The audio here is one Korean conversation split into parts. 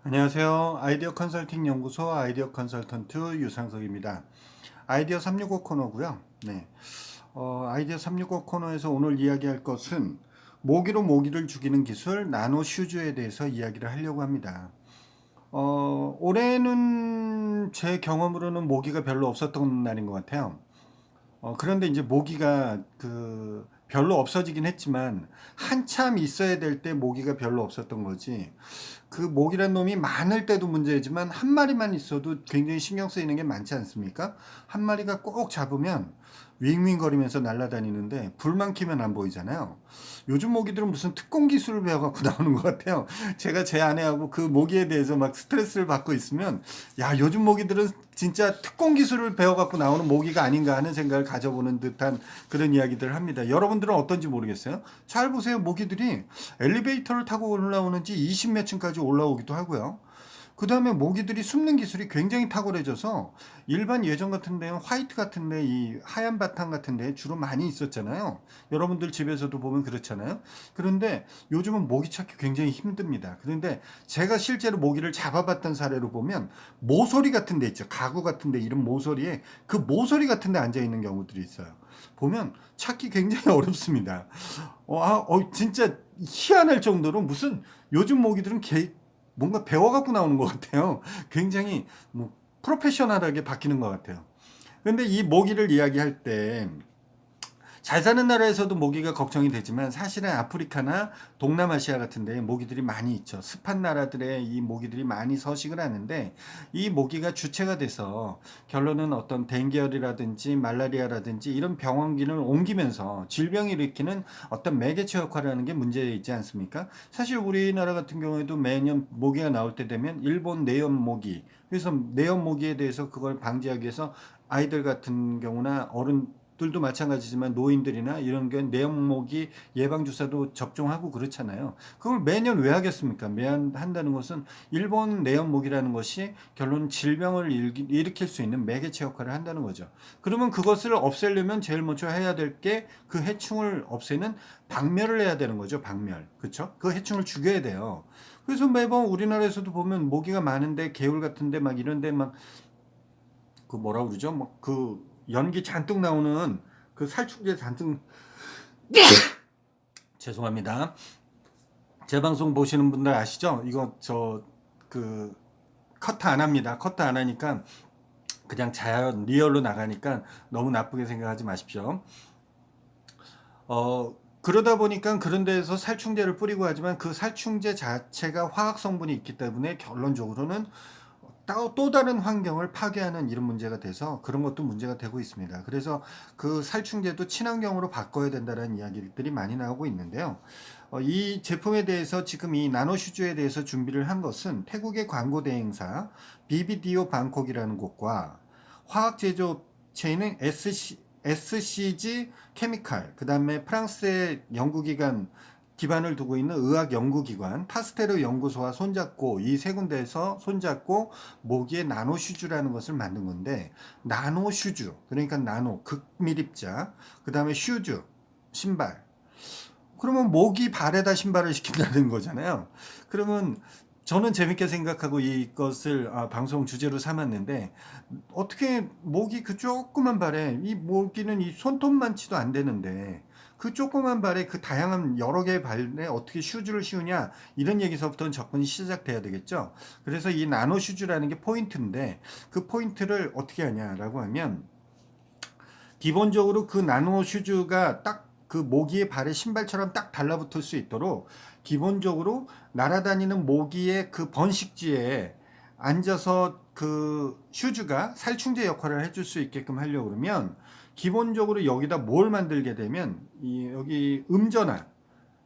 안녕하세요. 아이디어 컨설팅 연구소 아이디어 컨설턴트 유상석입니다. 아이디어 365 코너고요. 네. 아이디어 365 코너에서 오늘 이야기할 것은 모기로 모기를 죽이는 기술 나노 슈즈에 대해서 이야기를 하려고 합니다. 올해는 제 경험으로는 모기가 별로 없었던 날인 것 같아요. 그런데 이제 모기가 별로 없어지긴 했지만 한참 있어야 될 때 모기가 별로 없었던 거지. 그 모기란 놈이 많을 때도 문제지만 한 마리만 있어도 굉장히 신경 쓰이는 게 많지 않습니까? 한 마리가 꼭 잡으면 윙윙거리면서 날아다니는데 불만 켜면 안 보이잖아요. 요즘 모기들은 무슨 특공 기술을 배워갖고 나오는 것 같아요. 제가 제 아내하고 그 모기에 대해서 막 스트레스를 받고 있으면 야, 요즘 모기들은 진짜 특공 기술을 배워갖고 나오는 모기가 아닌가 하는 생각을 가져보는 듯한 그런 이야기들을 합니다. 여러분들은 어떤지 모르겠어요. 잘 보세요. 모기들이 엘리베이터를 타고 올라오는지 20 몇 층까지 올라오기도 하고요. 그 다음에 모기들이 숨는 기술이 굉장히 탁월해져서 일반 예전 같은 데는 화이트 같은 데 이 하얀 바탕 같은 데 주로 많이 있었잖아요. 여러분들 집에서도 보면 그렇잖아요. 그런데 요즘은 모기 찾기 굉장히 힘듭니다. 그런데 제가 실제로 모기를 잡아봤던 사례로 보면 모서리 같은 데 있죠. 가구 같은 데 이런 모서리에 그 모서리 같은 데 앉아 있는 경우들이 있어요. 보면 찾기 굉장히 어렵습니다. 진짜 희한할 정도로 무슨 요즘 모기들은 뭔가 배워갖고 나오는 것 같아요. 굉장히 뭐 프로페셔널하게 바뀌는 것 같아요. 근데 이 모기를 이야기할 때 잘 사는 나라에서도 모기가 걱정이 되지만 사실은 아프리카나 동남아시아 같은 데 모기들이 많이 있죠. 습한 나라들에 이 모기들이 많이 서식을 하는데 이 모기가 주체가 돼서 결론은 어떤 댕기열이라든지 말라리아라든지 이런 병원균을 옮기면서 질병을 일으키는 어떤 매개체 역할을 하는 게 문제이지 않습니까? 사실 우리나라 같은 경우에도 매년 모기가 나올 때 되면 일본 내염 모기, 그래서 내염 모기에 대해서 그걸 방지하기 위해서 아이들 같은 경우나 어른들도 마찬가지지만 노인들이나 이런 게 내용모기 예방주사도 접종하고 그렇잖아요. 그걸 매년 왜 하겠습니까? 매년 한다는 것은 일본 내염모기라는 것이 결론 질병을 일으킬 수 있는 매개체 역할을 한다는 거죠. 그러면 그것을 없애려면 제일 먼저 해야 될 게 그 해충을 없애는 박멸을 해야 되는 거죠. 박멸. 그렇죠? 그 해충을 죽여야 돼요. 그래서 매번 우리나라에서도 보면 모기가 많은데 개울 같은데 막 이런데 막 그 뭐라 그러죠? 막 그 연기 잔뜩 나오는 그 살충제 잔뜩 죄송합니다. 제 방송 보시는 분들 아시죠? 이거 그 커트 안 합니다. 커트 안 하니까 그냥 자연 리얼로 나가니까 너무 나쁘게 생각하지 마십시오. 그러다 보니까 그런 데에서 살충제를 뿌리고 하지만 그 살충제 자체가 화학 성분이 있기 때문에 결론적으로는 또 다른 환경을 파괴하는 이런 문제가 돼서 그런 것도 문제가 되고 있습니다. 그래서 그 살충제도 친환경으로 바꿔야 된다는 이야기들이 많이 나오고 있는데요. 이 제품에 대해서 지금 이 나노슈즈에 대해서 준비를 한 것은 태국의 광고 대행사 BBDO 방콕이라는 곳과 화학 제조체인 SCG 케미칼, 그 다음에 프랑스의 연구기관 기반을 두고 있는 의학 연구기관 파스테르 연구소와 손잡고 이 세 군데에서 손잡고 모기의 나노슈즈라는 것을 만든 건데, 나노슈즈 그러니까 나노 극밀입자, 그 다음에 슈즈 신발. 그러면 모기 발에다 신발을 시킨다는 거잖아요. 그러면 저는 재밌게 생각하고 이것을 방송 주제로 삼았는데, 어떻게 모기 그 조그만 발에, 이 모기는 이 손톱만치도 안 되는데 그 조그만 발에 그 다양한 여러 개의 발에 어떻게 슈즈를 씌우냐, 이런 얘기서부터 접근이 시작돼야 되겠죠. 그래서 이 나노 슈즈라는 게 포인트인데, 그 포인트를 어떻게 하냐라고 하면 기본적으로 그 나노 슈즈가 딱 그 모기의 발에 신발처럼 딱 달라붙을 수 있도록 기본적으로 날아다니는 모기의 그 번식지에 앉아서 그 슈즈가 살충제 역할을 해줄 수 있게끔 하려고 그러면 기본적으로 여기다 뭘 만들게 되면 여기 음전화,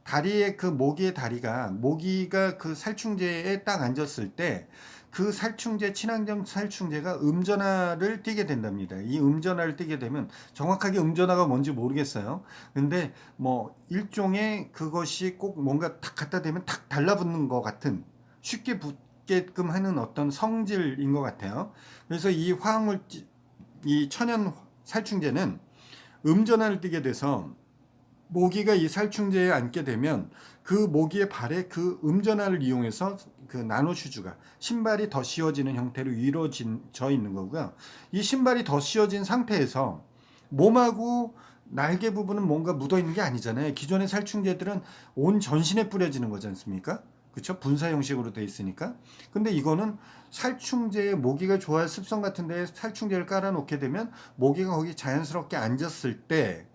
다리에 그 모기의 다리가, 모기가 그 살충제에 딱 앉았을 때 그 살충제, 친환경 살충제가 음전화를 띠게 된답니다. 이 음전화를 띠게 되면, 정확하게 음전화가 뭔지 모르겠어요. 근데 뭐 일종의 그것이 꼭 뭔가 탁 갖다 대면 탁 달라붙는 것 같은, 쉽게 붙게끔 하는 어떤 성질인 것 같아요. 그래서 이 화학물, 이 천연 살충제는 음전화를 띠게 돼서 모기가 이 살충제에 앉게 되면 그 모기의 발에 그 음전화를 이용해서 그 나노 슈즈가 신발이 더 씌워지는 형태로 이루어져 있는 거고요. 이 신발이 더 씌워진 상태에서 몸하고 날개 부분은 뭔가 묻어 있는 게 아니잖아요. 기존의 살충제들은 온 전신에 뿌려지는 거지 않습니까? 그렇죠? 분사 형식으로 돼 있으니까. 근데 이거는 살충제에 모기가 좋아할 습성 같은 데에 살충제를 깔아 놓게 되면 모기가 거기 자연스럽게 앉았을 때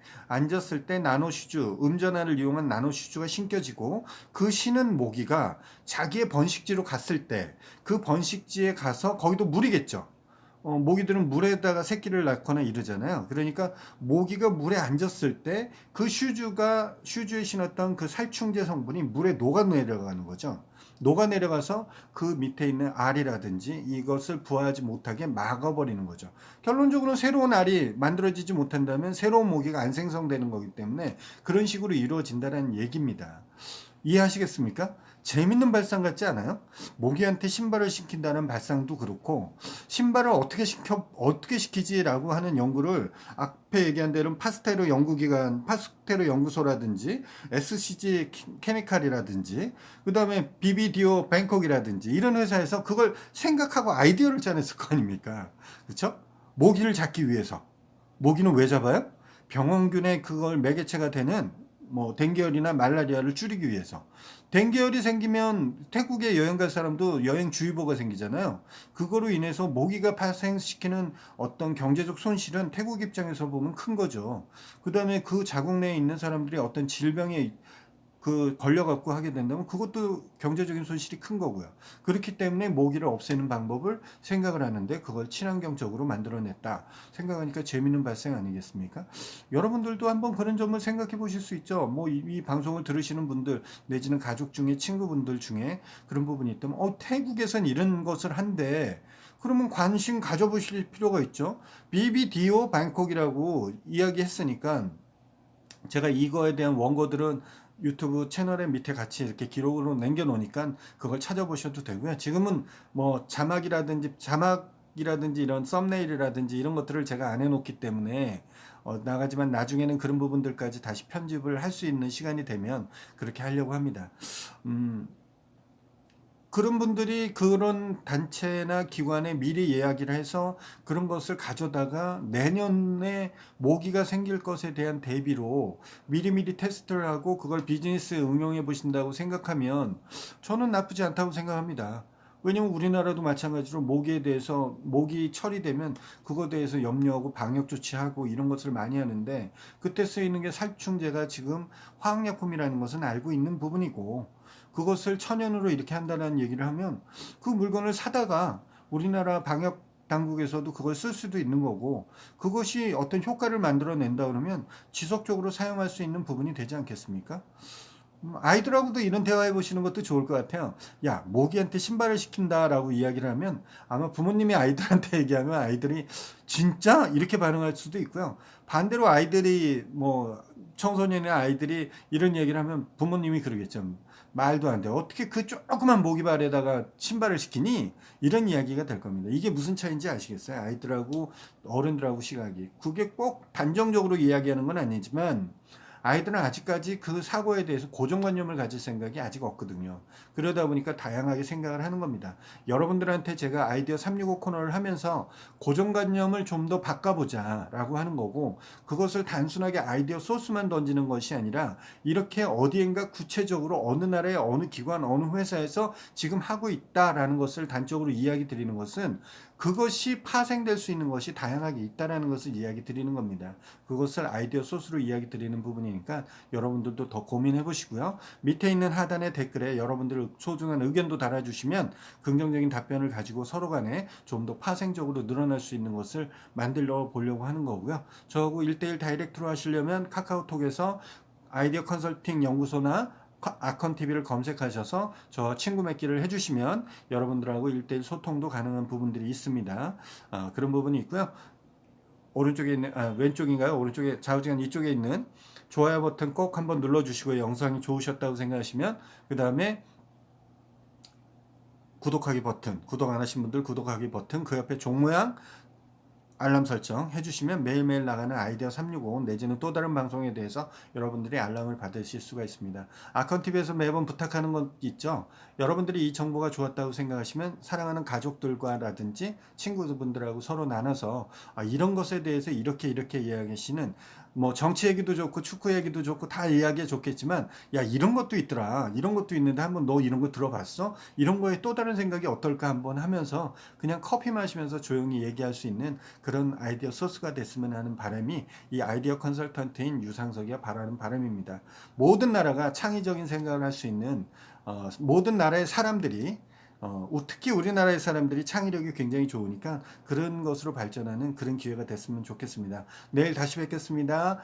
나노 슈즈, 음전화를 이용한 나노 슈즈가 신겨지고 그 신은 모기가 자기의 번식지로 갔을 때 그 번식지에 가서 거기도 물이겠죠. 모기들은 물에다가 새끼를 낳거나 이러잖아요. 그러니까 모기가 물에 앉았을 때 그 슈즈에 신었던 그 살충제 성분이 물에 녹아내려가는 거죠. 녹아내려가서 그 밑에 있는 알이라든지 이것을 부화하지 못하게 막아버리는 거죠. 결론적으로 새로운 알이 만들어지지 못한다면 새로운 모기가 안 생성되는 거기 때문에 그런 식으로 이루어진다는 얘기입니다. 이해하시겠습니까? 재밌는 발상 같지 않아요? 모기한테 신발을 시킨다는 발상도 그렇고 신발을 어떻게 시키지라고 하는 연구를 앞에 얘기한 대로 파스테로 연구소라든지 SCG 케미칼이라든지 그다음에 BBDO 뱅콕이라든지 이런 회사에서 그걸 생각하고 아이디어를 짜냈을 거 아닙니까? 그렇죠? 모기를 잡기 위해서. 모기는 왜 잡아요? 병원균의 그걸 매개체가 되는 뭐 댕기열이나 말라리아를 줄이기 위해서. 댕기열이 생기면 태국에 여행 갈 사람도 여행주의보가 생기잖아요. 그거로 인해서 모기가 발생시키는 어떤 경제적 손실은 태국 입장에서 보면 큰 거죠. 그 다음에 그 자국 내에 있는 사람들이 어떤 질병에 걸려갖고 하게 된다면 그것도 경제적인 손실이 큰 거고요. 그렇기 때문에 모기를 없애는 방법을 생각을 하는데 그걸 친환경적으로 만들어냈다. 생각하니까 재밌는 발생 아니겠습니까? 여러분들도 한번 그런 점을 생각해 보실 수 있죠. 뭐 이 방송을 들으시는 분들 내지는 가족 중에 친구분들 중에 그런 부분이 있다면 태국에선 이런 것을 한대. 그러면 관심 가져보실 필요가 있죠. BBDO 방콕이라고 이야기했으니까 제가 이거에 대한 원고들은 유튜브 채널에 밑에 같이 이렇게 기록으로 남겨놓으니까 그걸 찾아보셔도 되고요. 지금은 뭐 자막이라든지 이런 썸네일이라든지 이런 것들을 제가 안 해놓기 때문에 나가지만 나중에는 그런 부분들까지 다시 편집을 할 수 있는 시간이 되면 그렇게 하려고 합니다. 그런 분들이 그런 단체나 기관에 미리 이야기를 해서 그런 것을 가져다가 내년에 모기가 생길 것에 대한 대비로 미리미리 테스트를 하고 그걸 비즈니스에 응용해 보신다고 생각하면 저는 나쁘지 않다고 생각합니다. 왜냐면 우리나라도 마찬가지로 모기에 대해서 모기 처리되면 그거에 대해서 염려하고 방역 조치하고 이런 것을 많이 하는데 그때 쓰이는 게 살충제가 지금 화학약품이라는 것은 알고 있는 부분이고 그것을 천연으로 이렇게 한다는 얘기를 하면 그 물건을 사다가 우리나라 방역 당국에서도 그걸 쓸 수도 있는 거고 그것이 어떤 효과를 만들어낸다 그러면 지속적으로 사용할 수 있는 부분이 되지 않겠습니까? 아이들하고도 이런 대화해 보시는 것도 좋을 것 같아요. 야, 모기한테 신발을 시킨다라고 이야기를 하면 아마 부모님이 아이들한테 얘기하면 아이들이 진짜 이렇게 반응할 수도 있고요. 반대로 아이들이 뭐 청소년이나 아이들이 이런 얘기를 하면 부모님이 그러겠죠. 말도 안 돼. 어떻게 그 조그만 모기발에다가 신발을 시키니? 이런 이야기가 될 겁니다. 이게 무슨 차이인지 아시겠어요? 아이들하고 어른들하고 시각이. 그게 꼭 단정적으로 이야기하는 건 아니지만 아이들은 아직까지 그 사고에 대해서 고정관념을 가질 생각이 아직 없거든요. 그러다 보니까 다양하게 생각을 하는 겁니다. 여러분들한테 제가 아이디어 365 코너를 하면서 고정관념을 좀 더 바꿔보자 라고 하는 거고 그것을 단순하게 아이디어 소스만 던지는 것이 아니라 이렇게 어디엔가 구체적으로 어느 나라의 어느 기관 어느 회사에서 지금 하고 있다라는 것을 단적으로 이야기 드리는 것은 그것이 파생될 수 있는 것이 다양하게 있다라는 것을 이야기 드리는 겁니다. 그것을 아이디어 소스로 이야기 드리는 부분이니까 여러분들도 더 고민해 보시고요. 밑에 있는 하단의 댓글에 여러분들 소중한 의견도 달아주시면 긍정적인 답변을 가지고 서로 간에 좀 더 파생적으로 늘어날 수 있는 것을 만들어 보려고 하는 거고요. 저하고 1대1 다이렉트로 하시려면 카카오톡에서 아이디어 컨설팅 연구소나 아컨TV를 검색하셔서 저 친구 맺기를 해주시면 여러분들하고 1대1 소통도 가능한 부분들이 있습니다. 그런 부분이 있고요. 오른쪽에 있는 왼쪽인가요? 오른쪽에 좌우지간 이쪽에 있는 좋아요 버튼 꼭 한번 눌러주시고요. 영상이 좋으셨다고 생각하시면 그 다음에 구독하기 버튼 구독 안 하신 분들 구독하기 버튼 그 옆에 종 모양 알람 설정 해주시면 매일매일 나가는 아이디어 365 내지는 또 다른 방송에 대해서 여러분들이 알람을 받으실 수가 있습니다. 아컨TV에서 매번 부탁하는 것 있죠. 여러분들이 이 정보가 좋았다고 생각하시면 사랑하는 가족들과라든지 친구분들하고 서로 나눠서 이런 것에 대해서 이렇게 이야기하시는 뭐 정치 얘기도 좋고 축구 얘기도 좋고 다 이야기가 좋겠지만 야 이런 것도 있더라 이런 것도 있는데 한번 너 이런 거 들어봤어? 이런 거에 또 다른 생각이 어떨까 한번 하면서 그냥 커피 마시면서 조용히 얘기할 수 있는 그런 아이디어 소스가 됐으면 하는 바람이 이 아이디어 컨설턴트인 유상석이가 바라는 바람입니다. 모든 나라가 창의적인 생각을 할 수 있는 모든 나라의 사람들이 특히 우리나라의 사람들이 창의력이 굉장히 좋으니까 그런 것으로 발전하는 그런 기회가 됐으면 좋겠습니다. 내일 다시 뵙겠습니다.